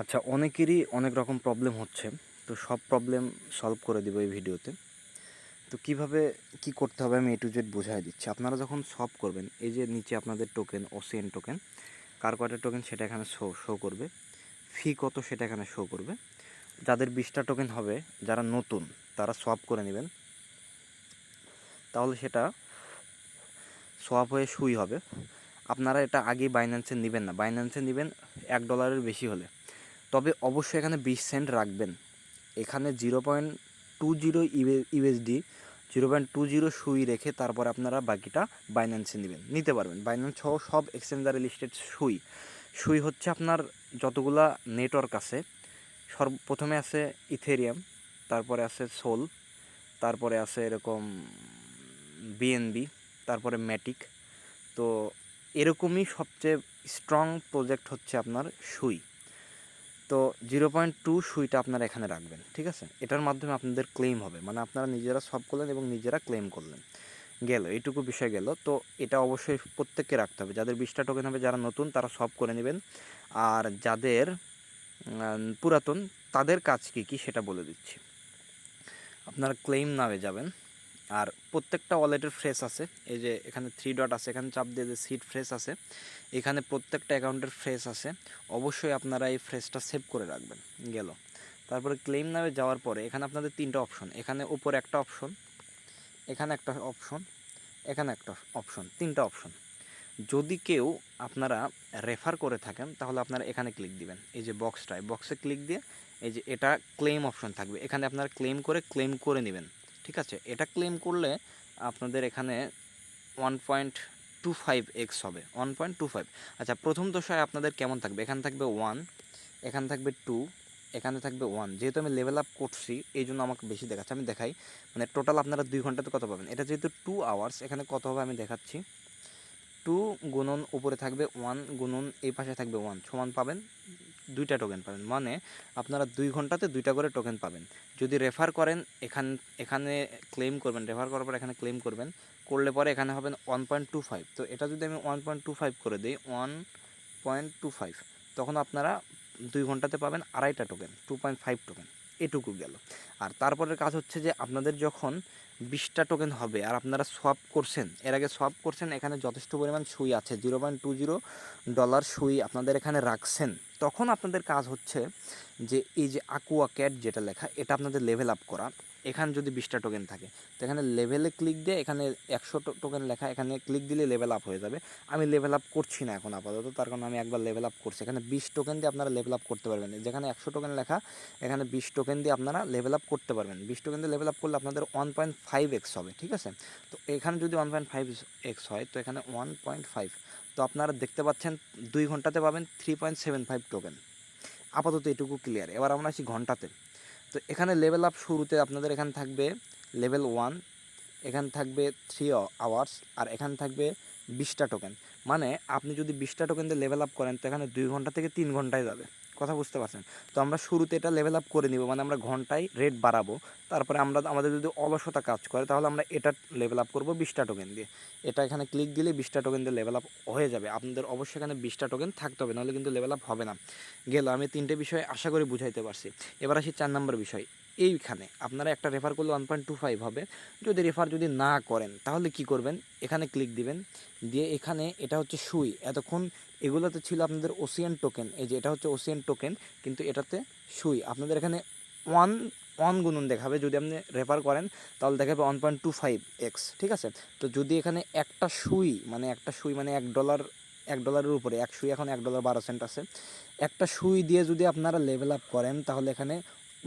আচ্ছা, অনেকেরই অনেক রকম প্রবলেম হচ্ছে। তো সব প্রবলেম সলভ করে দিব এই ভিডিওতে। তো কিভাবে কি করতে হবে আমি A to Z বুঝাই দিচ্ছি। আপনারা যখন সলভ করবেন, এই যে নিচে আপনাদের টোকেন, OCN টোকেন, কার কয়টা টোকেন সেটা এখানে শো করবে। ফি কত সেটা এখানে শো করবে। যাদের 20টা টোকেন হবে, যারা নতুন তারা সোয়াপ করে নেবেন, তাহলে সেটা সোয়াপ হয়ে সুই হবে। আপনারা এটা আগেই বাইন্যান্সে নেবেন না, বাইন্যান্সে নেবেন $1 বেশি হলে। তবে অবশ্যই এখানে 20 সেন্ট রাখবেন। এখানে 0.20 ইউএসডি 0.20 সুই রেখে তারপর আপনারা বাকিটা বাইন্যান্সে নিতে পারবেন। বাইন্যান্স সহ সব এক্সচেঞ্জারে লিস্টেড সুই হচ্ছে আপনার যতগুলা নেটওয়ার্ক আছে, প্রথমে আছে ইথেরিয়াম, তারপরে আছে সোল, তারপরে আছে এরকম বিএনবি, তারপরে ম্যাটিক। তো এরকমই সবচেয়ে স্ট্রং প্রজেক্ট হচ্ছে আপনার সুই। তো 0.2 সুইটা আপনারা এখানে রাখবেন, ঠিক আছে? এটার মাধ্যমে আপনাদের ক্লেম হবে, মানে আপনারা নিজেরা সলভ করলেন এবং নিজেরা ক্লেম করলেন। গেল, এইটুকু বিষয় গেল। তো এটা অবশ্যই প্রত্যেককে রাখতে হবে। যাদের 20টা টোকেন হবে, যারা নতুন তারা সলভ করে নেবেন। আর যাদের পুরাতন, তাদের কাজ কী কী সেটা বলে দিচ্ছি। আপনারা ক্লেম নামে যাবেন, আর প্রত্যেকটা ওয়ালেটের ফ্রেশ আছে। এই যে এখানে 3 ডট আছে, এখানে চাপ দিয়ে যে সিট ফ্রেশ আছে, এখানে প্রত্যেকটা অ্যাকাউন্টের ফ্রেশ আছে। অবশ্যই আপনারা এই ফ্রেশটা সেভ করে রাখবেন। গেল, তারপরে ক্লেম নামে যাওয়ার পরে এখানে আপনাদের 3টা অপশন, এখানে উপরে একটা অপশন, এখানে একটা অপশন, এখানে একটা অপশন, 3টা অপশন। যদি কেউ আপনারা রেফার করে থাকেন তাহলে আপনারা এখানে ক্লিক দিবেন, এই যে বক্সে ক্লিক দিয়ে এই যে এটা ক্লেম অপশন থাকবে, এখানে আপনারা ক্লেম করে নেবেন, ঠিক আছে? এটা ক্লেম করলে আপনাদের এখানে 1.25x হবে, 1.25। আচ্ছা, প্রথম দশায় আপনাদের কেমন থাকবে? এখানে থাকবে 1, এখানে থাকবে 2, এখানে থাকবে 1। যেহেতু আমি লেভেল আপ করছি এই জন্য আমাকে বেশি দেখাচ্ছে, আমি দেখাই। মানে টোটাল আপনারা 2 ঘন্টাতে কত পাবেন, এটা যেহেতু 2 আওয়ার্স, এখানে কত হবে আমি দেখাচ্ছি। 2 গুণন উপরে থাকবে 1 গুণন এই পাশে থাকবে 1 সমান পাবেন 2টা টোকেন পাবেন। মানে আপনারা 2 ঘন্টাতে 2টা করে টোকেন পাবেন। যদি রেফার করেন এখানে ক্লেম করবেন, রেফার করার পর এখানে ক্লেম করবেন, করলে পরে এখানে হবেন 1.25। তো এটা যদি আমি 1.25 করে দিই, 1.25, তখন আপনারা 2 ঘন্টাতে পাবেন 2.5টা টোকেন, 2.5 টোকেন। এটুকু গেল। আর তারপরের কাজ হচ্ছে যে আপনাদের যখন 20টা টোকেন হবে আর আপনারা সোয়াপ করছেন, এর আগে সোয়াপ করছেন, এখানে যথেষ্ট পরিমাণ সুই আছে, $0.20 সুই আপনাদের এখানে রাখছেন, তখন আপনাদের কাজ হচ্ছে যে এই যে আকুয়া ক্যাট যেটা লেখা, এটা আপনাদের লেভেল আপ করা। এখানে যদি 20টা টোকেন থাকে তো এখানে লেভেলে ক্লিক দিয়ে এখানে 100 টোকেন লেখা, এখানে ক্লিক দিলে লেভেল আপ হয়ে যাবে। আমি লেভেল আপ করছি না এখন আপাতত, তার কারণ আমি একবার লেভেল আপ করছি। এখানে 20 টোকেন দিয়ে আপনারা লেভেল আপ করতে পারবেন। যেখানে 100 টোকেন লেখা, এখানে 20 টোকেন দিয়ে আপনারা লেভেল আপ করতে পারবেন। 20 টোকেন দিয়ে লেভেল আপ করলে আপনাদের 1.5x হবে, ঠিক আছে? তো এখানে যদি 1.5x হয় তো এখানে 1.5। তো আপনারা দেখতে পাচ্ছেন 2 ঘন্টাতে পাবেন 3.75 টোকেন। আপাতত এটুকু ক্লিয়ার। এবার আমরা আসি ঘন্টাতে। তো এখানে লেভেল আপ শুরুতে আপনাদের এখানে থাকবে লেভেল 1, এখানে থাকবে 3 আওয়ার্স, আর এখানে থাকবে 20টা টোকেন। মানে আপনি যদি 20টা টোকেন দিয়ে লেভেল আপ করেন তো এখানে 2 ঘন্টা থেকে 3 ঘন্টায় যাবে। কথা বুঝতে পারছেন? তো আমরা শুরুতে এটা লেভেল আপ করে নিব, মানে আমরা ঘন্টায় রেট বাড়াবো। তারপরে আমাদের যদি অলসতা কাজ করে তাহলে আমরা এটা লেভেল আপ করবো 20টা টোকেন দিয়ে। এটা এখানে ক্লিক দিলে 20টা টোকেন দিয়ে লেভেল আপ হয়ে যাবে। আপনাদের অবশ্যই এখানে 20টা টোকেন থাকতে হবে, নাহলে কিন্তু লেভেল আপ হবে না। গেল, আমি 3টে বিষয় আশা করি বুঝাইতে পারছি। এবার আসি 4 নম্বর বিষয়। এইখানে আপনারা একটা রেফার করলে 1.25 হবে। যদি না করেন তাহলে কি করবেন? এখানে ক্লিক দিবেন, দিয়ে এখানে এটা হচ্ছে সুই। এতক্ষণ এগুলোতে ছিল আপনাদের ওসিয়ান টোকেন, এই যে এটা হচ্ছে ওসিয়ান টোকেন, কিন্তু এটাতে সুই। আপনাদের এখানে ওয়ান ওয়ান গুণন দেখাবে, যদি আপনি রেফার করেন তাহলে দেখাবে 1.25x, ঠিক আছে? তো যদি এখানে একটা সুই মানে $1 উপরে এক সুই, এখন $1.12 আছে। একটা সুই দিয়ে যদি আপনারা লেভেল আপ করেন তাহলে এখানে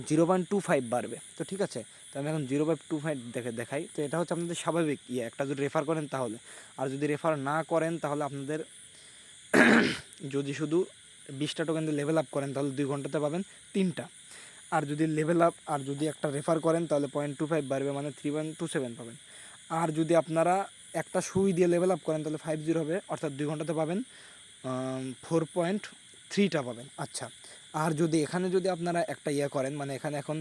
0.25 বাড়বে। তো ঠিক আছে, তো আমি এখন 0.25 দেখাই। তো এটা হচ্ছে আপনাদের স্বাভাবিক একটা যদি রেফার করেন তাহলে। আর যদি রেফার না করেন তাহলে আপনাদের যদি শুধু 20টা টোকেন দিয়ে লেভেল আপ করেন তাহলে 2 ঘন্টাতে পাবেন 3টা। আর যদি একটা রেফার করেন তাহলে 0.25 বাড়বে, মানে 3.27 পাবেন। আর যদি আপনারা একটা সুই দিয়ে লেভেল আপ করেন তাহলে 50 হবে, অর্থাৎ 2 ঘন্টাতে পাবেন 4.3টা পাবেন। আচ্ছা, আর এখানে যদি আপনারা একটা করেন, মানে এখানে এখন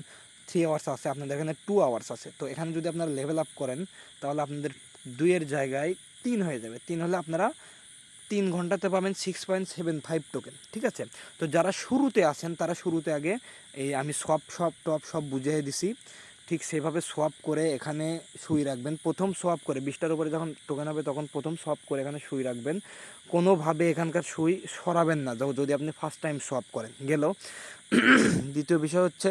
3 আওয়ার্স আছে, আপনাদের এখানে 2 আওয়ার্স আছে। তো এখানে যদি আপনারা লেভেল আপ করেন তাহলে আপনাদের 2 এর জায়গায় 3 হয়ে যাবে। 3 হলে আপনারা 3 ঘন্টাতে পাবেন 6.75 টোকেন, ঠিক আছে। তো যারা শুরুতে আছেন তারা শুরুতে আগে এই আমি সব বুঝিয়ে দিছি, ঠিক সেভাবে সোয়াপ করে এখানে সুই রাখবেন। প্রথম সোয়াপ করে 20টার উপরে যখন টোকেন হবে তখন প্রথম সোয়াপ করে এখানে সুই রাখবেন। কোনোভাবে এখানকার সুই সরাবেন না যদি আপনি ফার্স্ট টাইম সোয়াপ করেন গেল। দ্বিতীয় বিষয় হচ্ছে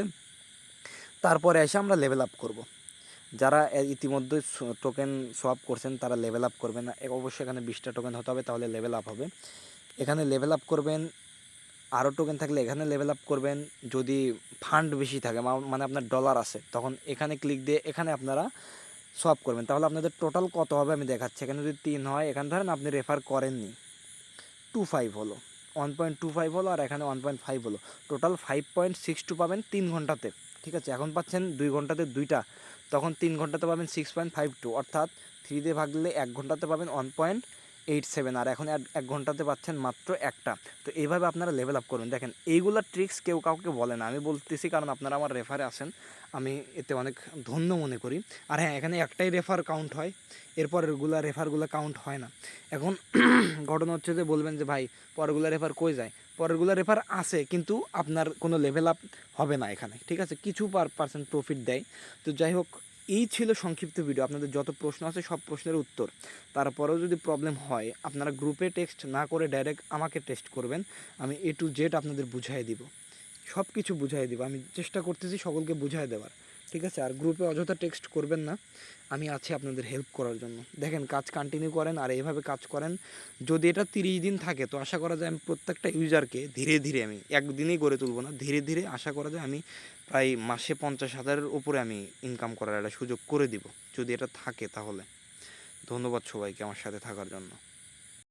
তারপরে এসে আমরা লেভেল আপ করব। যারা ইতিমধ্যে টোকেন সোয়াপ করছেন তারা লেভেল আপ করবেন না, অবশ্যই এখানে 20টা টোকেন হতে হবে, তাহলে লেভেল আপ হবে। এখানে লেভেল আপ করবেন, আরও টোকেন থাকলে এখানে লেভেল আপ করবেন। যদি ফান্ড বেশি থাকে মানে আপনার ডলার আছে তখন এখানে ক্লিক দিয়ে এখানে আপনারা সোয়াপ করবেন, তাহলে আপনাদের টোটাল কত হবে আমি দেখাচ্ছি। এখানে যদি 3 হয়, এখানে ধরেন আপনি রেফার করেননি, 25 হলো, 1.25 হলো, আর এখানে 1.5 হলো, টোটাল 5.62 পাবেন 3 ঘন্টাতে, ঠিক আছে। এখন পাচ্ছেন 2 ঘন্টাতে 2টা, তখন 3 ঘন্টাতে পাবেন 6.52, অর্থাৎ 3 দিয়ে ভাগলে 1 ঘন্টাতে পাবেন 1.87, আর এখন 1 ঘন্টাতে পাচ্ছেন মাত্র একটা। তো এইভাবে আপনারা লেভেল আপ করুন। দেখেন এইগুলো ট্রিক্স কেউ কাউকে বলে না, আমি বলতেছি কারণ আপনারা আমার রেফারে আসেন, আমি এতে অনেক ধন্য মনে করি। আর হ্যাঁ, এখানে একটাই রেফার কাউন্ট হয়, এরপর রেফারগুলো কাউন্ট হয় না। এখন ঘটনা হচ্ছে যে বলবেন যে ভাই পরেরগুলো রেফার কই যায়, পরেরগুলো রেফার আছে কিন্তু আপনার কোনো লেভেল আপ হবে না এখানে, ঠিক আছে, কিছু পার্সেন্ট প্রফিট দেয়। তো যাই হোক, এই ছিল সংক্ষিপ্ত ভিডিও। আপনাদের যত প্রশ্ন আছে সব প্রশ্নের উত্তর। তারপরেও যদি প্রবলেম হয় আপনারা গ্রুপে টেক্সট না করে ডাইরেক্ট আমাকে টেক্সট করবেন, আমি A to Z আপনাদের বুঝাই দিব, সব কিছু বুঝাই দিব। আমি চেষ্টা করতেছি সকলকে বুঝাই দেওয়ার, ঠিক আছে। আর গ্রুপে অযথা টেক্সট করবেন না, আমি আছি আপনাদের হেল্প করার জন্য। দেখেন কাজ কন্টিনিউ করেন আর এইভাবে কাজ করেন। যদি এটা 30 দিন থাকে তো আশা করা যায় আমি প্রত্যেকটা ইউজারকে ধীরে ধীরে, আমি একদিনেই গড়ে তুলব না, ধীরে ধীরে আশা করা যায় আমি প্রায় মাসে 50,000-এর উপরে আমি ইনকাম করার একটা সুযোগ করে দিব, যদি এটা থাকে তাহলে। ধন্যবাদ সবাইকে আমার সাথে থাকার জন্য।